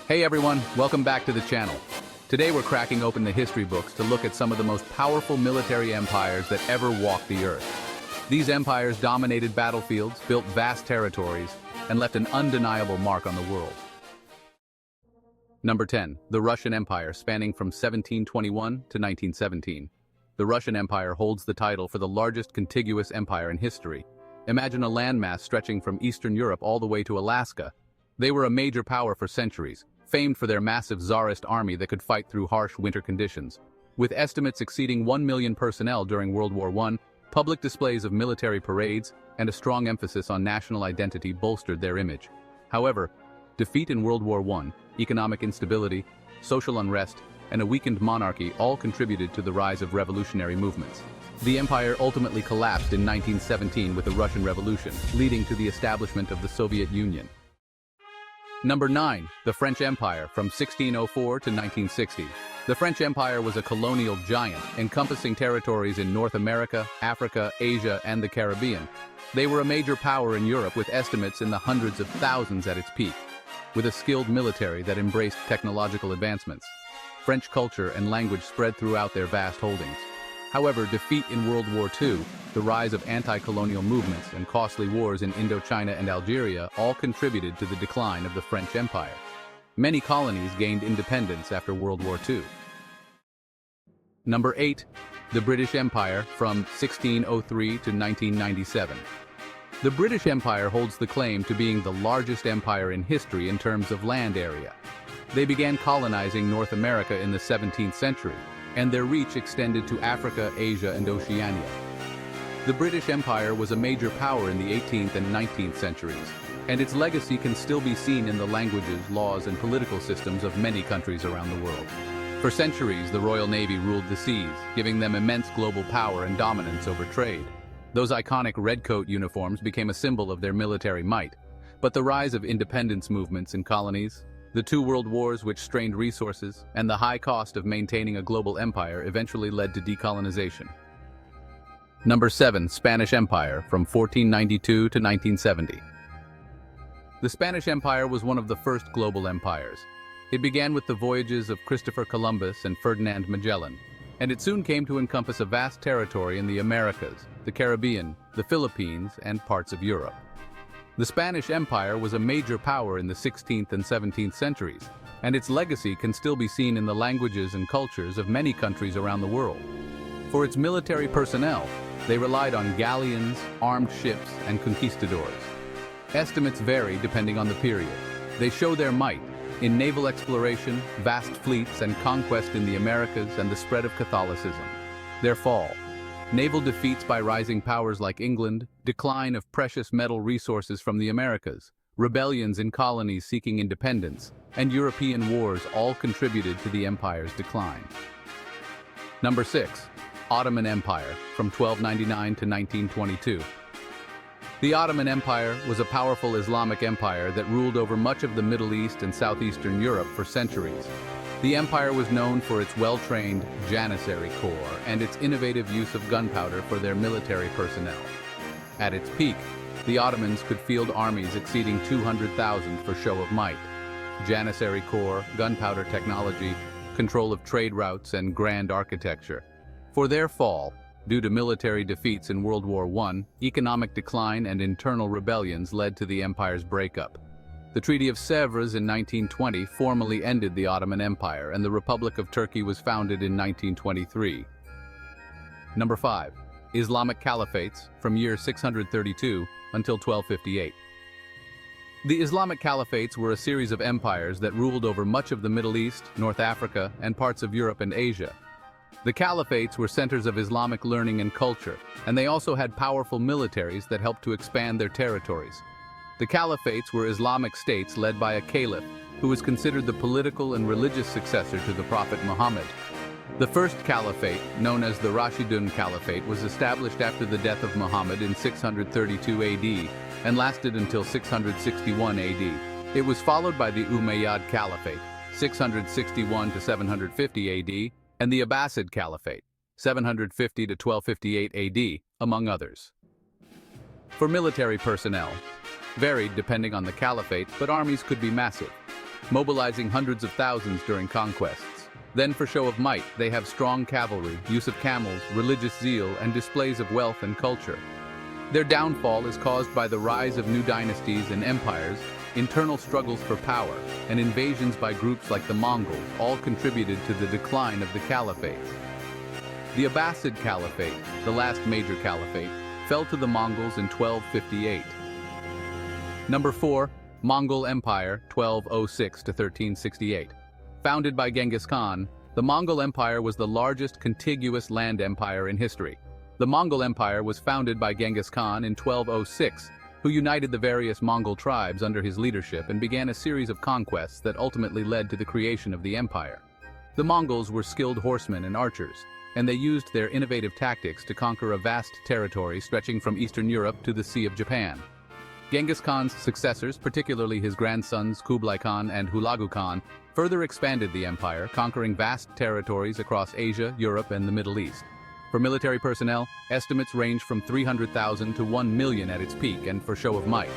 Hey everyone, welcome back to the channel. Today we're cracking open the history books to look at some of the most powerful military empires that ever walked the earth. These empires dominated battlefields, built vast territories, and left an undeniable mark on the world. Number 10. The Russian Empire, spanning from 1721 to 1917. The Russian Empire holds the title for the largest contiguous empire in history. Imagine a landmass stretching from Eastern Europe all the way to Alaska. They were a major power for centuries, famed for their massive Tsarist army that could fight through harsh winter conditions. With estimates exceeding 1 million personnel during World War I, public displays of military parades and a strong emphasis on national identity bolstered their image. However, defeat in World War I, economic instability, social unrest, and a weakened monarchy all contributed to the rise of revolutionary movements. The empire ultimately collapsed in 1917 with the Russian Revolution, leading to the establishment of the Soviet Union. Number 9. The French Empire, from 1604 to 1960. The French Empire was a colonial giant, encompassing territories in North America, Africa, Asia, and the Caribbean. They were a major power in Europe with estimates in the hundreds of thousands at its peak. With a skilled military that embraced technological advancements, French culture and language spread throughout their vast holdings. However, defeat in World War II, the rise of anti-colonial movements, and costly wars in Indochina and Algeria all contributed to the decline of the French Empire. Many colonies gained independence after World War II. Number 8. The British Empire, from 1603 to 1997. The British Empire holds the claim to being the largest empire in history in terms of land area. They began colonizing North America in the 17th century, and their reach extended to Africa, Asia, and Oceania. The British Empire was a major power in the 18th and 19th centuries, and its legacy can still be seen in the languages, laws, and political systems of many countries around the world. For centuries, the Royal Navy ruled the seas, giving them immense global power and dominance over trade. Those iconic redcoat uniforms became a symbol of their military might, but the rise of independence movements in colonies, the two world wars which strained resources, and the high cost of maintaining a global empire eventually led to decolonization. Number 7. Spanish Empire, from 1492 to 1970. The Spanish Empire was one of the first global empires. It began with the voyages of Christopher Columbus and Ferdinand Magellan, and it soon came to encompass a vast territory in the Americas, the Caribbean, the Philippines, and parts of Europe. The Spanish Empire was a major power in the 16th and 17th centuries, and its legacy can still be seen in the languages and cultures of many countries around the world. For its military personnel, they relied on galleons, armed ships, and conquistadors. Estimates vary depending on the period. They show their might in naval exploration, vast fleets, and conquest in the Americas and the spread of Catholicism. Their fall: naval defeats by rising powers like England, decline of precious metal resources from the Americas, rebellions in colonies seeking independence, and European wars all contributed to the empire's decline. Number 6. Ottoman Empire, from 1299 to 1922. The Ottoman Empire was a powerful Islamic empire that ruled over much of the Middle East and southeastern Europe for centuries. The empire was known for its well-trained Janissary Corps and its innovative use of gunpowder for their military personnel. At its peak, the Ottomans could field armies exceeding 200,000 for show of might. Janissary Corps, gunpowder technology, control of trade routes, and grand architecture. For their fall, due to military defeats in World War I, economic decline and internal rebellions led to the empire's breakup. The Treaty of Sèvres in 1920 formally ended the Ottoman Empire, and the Republic of Turkey was founded in 1923. Number 5. Islamic Caliphates, from year 632 until 1258. The Islamic Caliphates were a series of empires that ruled over much of the Middle East, North Africa, and parts of Europe and Asia. The Caliphates were centers of Islamic learning and culture, and they also had powerful militaries that helped to expand their territories. The Caliphates were Islamic states led by a caliph, who was considered the political and religious successor to the Prophet Muhammad. The first caliphate, known as the Rashidun Caliphate, was established after the death of Muhammad in 632 AD and lasted until 661 AD. It was followed by the Umayyad Caliphate, 661 to 750 AD, and the Abbasid Caliphate, 750 to 1258 AD, among others. For military personnel, varied depending on the caliphate, but armies could be massive. mobilizing hundreds of thousands during conquests. Then for show of might, they have strong cavalry, use of camels, religious zeal, and displays of wealth and culture. Their downfall is caused by the rise of new dynasties and empires, internal struggles for power, and invasions by groups like the Mongols all contributed to the decline of the Caliphates. The Abbasid Caliphate, the last major caliphate, fell to the Mongols in 1258. Number 4. Mongol Empire, 1206 to 1368. Founded by Genghis Khan, the Mongol Empire was the largest contiguous land empire in history. The Mongol Empire was founded by Genghis Khan in 1206, who united the various Mongol tribes under his leadership and began a series of conquests that ultimately led to the creation of the empire. The Mongols were skilled horsemen and archers, and they used their innovative tactics to conquer a vast territory stretching from Eastern Europe to the Sea of Japan. Genghis Khan's successors, particularly his grandsons Kublai Khan and Hulagu Khan, further expanded the empire, conquering vast territories across Asia, Europe, and the Middle East. For military personnel, estimates range from 300,000 to 1 million at its peak, and for show of might,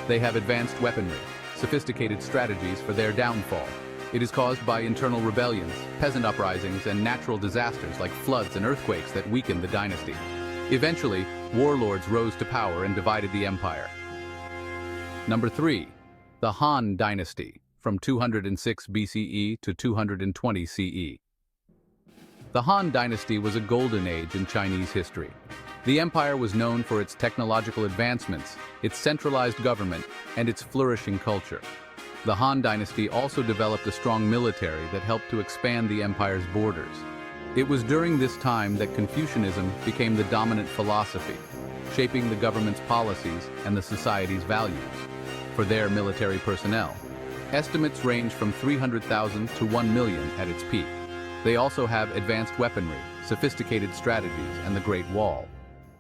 they have advanced weaponry, sophisticated strategies for their downfall. It is caused by internal rebellions, peasant uprisings, and natural disasters like floods and earthquakes that weakened the dynasty. Eventually, warlords rose to power and divided the empire. Number 3. The Han Dynasty, from 206 BCE to 220 CE. The Han Dynasty was a golden age in Chinese history. The empire was known for its technological advancements, its centralized government, and its flourishing culture. The Han Dynasty also developed a strong military that helped to expand the empire's borders. It was during this time that Confucianism became the dominant philosophy, shaping the government's policies and the society's values. For their military personnel, estimates range from 300,000 to 1 million at its peak. They also have advanced weaponry, sophisticated strategies, and the Great Wall.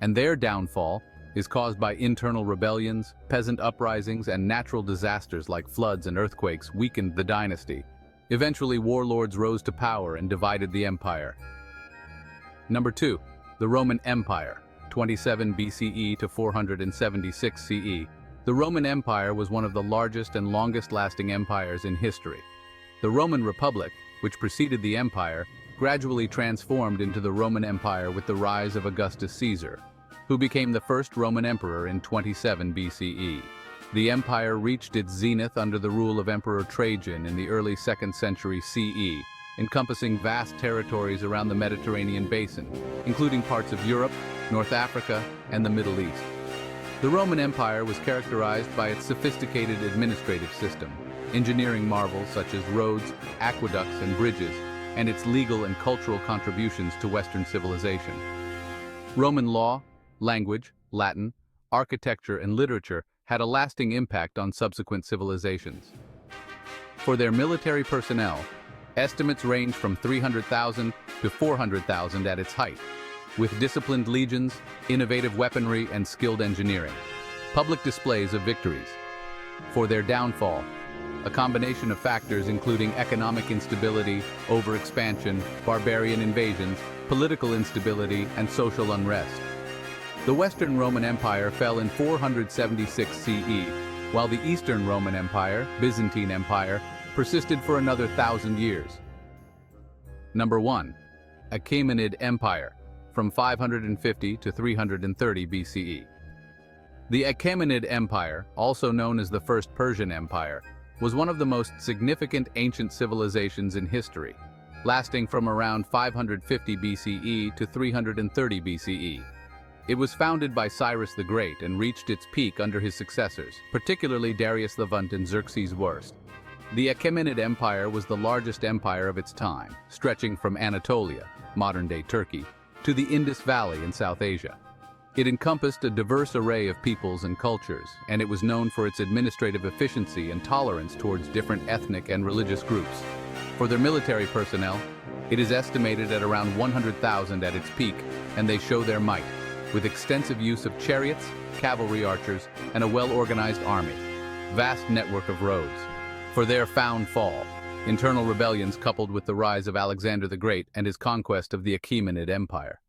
And their downfall is caused by internal rebellions, peasant uprisings, and natural disasters like floods and earthquakes weakened the dynasty. Eventually, warlords rose to power and divided the empire. Number 2. The Roman Empire, 27 BCE to 476 CE. The Roman Empire was one of the largest and longest-lasting empires in history. The Roman Republic, which preceded the empire, gradually transformed into the Roman Empire with the rise of Augustus Caesar, who became the first Roman emperor in 27 BCE. The empire reached its zenith under the rule of Emperor Trajan in the early 2nd century CE, encompassing vast territories around the Mediterranean basin, including parts of Europe, North Africa, and the Middle East. The Roman Empire was characterized by its sophisticated administrative system, engineering marvels such as roads, aqueducts, and bridges, and its legal and cultural contributions to Western civilization. Roman law, language, Latin, architecture, and literature had a lasting impact on subsequent civilizations. For their military personnel, estimates range from 300,000 to 400,000 at its height, with disciplined legions, innovative weaponry, and skilled engineering. Public displays of victories. For their downfall, a combination of factors including economic instability, overexpansion, barbarian invasions, political instability, and social unrest. The Western Roman Empire fell in 476 CE, while the Eastern Roman Empire, Byzantine Empire, persisted for another 1,000 years. Number 1. Achaemenid Empire, from 550 to 330 BCE. The Achaemenid Empire, also known as the First Persian Empire, was one of the most significant ancient civilizations in history, lasting from around 550 BCE to 330 BCE. It was founded by Cyrus the Great and reached its peak under his successors, particularly Darius the Vunct and Xerxes I. The Achaemenid Empire was the largest empire of its time, stretching from Anatolia, modern-day Turkey, to the Indus Valley in South Asia. It encompassed a diverse array of peoples and cultures, and it was known for its administrative efficiency and tolerance towards different ethnic and religious groups. For their military personnel, it is estimated at around 100,000 at its peak, and they show their might, with extensive use of chariots, cavalry archers, and a well-organized army, vast network of roads. For their found fall, internal rebellions coupled with the rise of Alexander the Great and his conquest of the Achaemenid Empire.